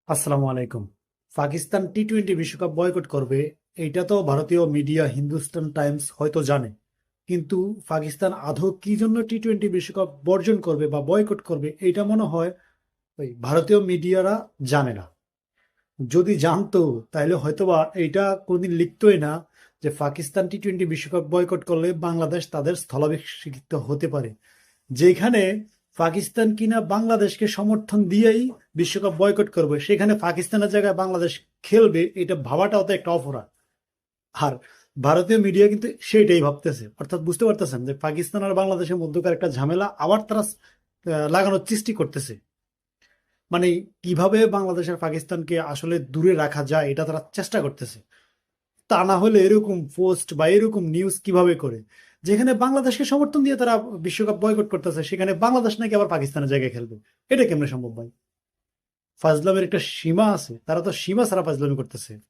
আসসালামু আলাইকুম। পাকিস্তান টি-টোয়েন্টি বিশ্বকাপ বয়কট করবে, এইটা তো ভারতীয় মিডিয়া হিন্দুস্তান টাইমস হয়তো জানে। কিন্তু পাকিস্তান আদৌ কি জন্য টি-টোয়েন্টি বিশ্বকাপ বর্জন করবে বা বয়কট করবে, এইটা মনে হয় ওই ভারতীয় মিডিয়ারা জানে না। যদি জানতো তাহলে হয়তোবা এইটা কোনোদিন লিখতোই না যে পাকিস্তান টি-টোয়েন্টি বিশ্বকাপ বয়কট করলে বাংলাদেশ তাদের স্থলাভিষিক্ত হতে পারে। যেখানে পাকিস্তান কিনা বাংলাদেশকে সমর্থন দিয়েই বিশ্বকাপ বয়কট করবে, সেখানে পাকিস্তানের জায়গায় বাংলাদেশ খেলবে, এটা ভাবাটাও তো একটা অপরাধ। আর ভারতীয় মিডিয়া কিন্তু সেটাই ভাবতেছে, অর্থাৎ বুঝতে পারতেছেন যে পাকিস্তান আর বাংলাদেশের মধ্যকার একটা ঝামেলা আবার তারা লাগানোর চেষ্টা করতেছে। মানে কিভাবে বাংলাদেশ আর পাকিস্তানকে আসলে দূরে রাখা যায় এটা তারা চেষ্টা করতেছে। তা না হলে এরকম পোস্ট বা এরকম নিউজ কিভাবে করে, যেখানে বাংলাদেশকে সমর্থন দিয়ে তারা বিশ্বকাপ বয়কট করতেছে, সেখানে বাংলাদেশ নাকি আবার পাকিস্তানের জায়গায় খেলবে? এটা কেমনে সম্ভব ভাই? ফাজলামের একটা সীমা আছে, তারা তো সীমা ছাড়া ফাজলামি করতেছে।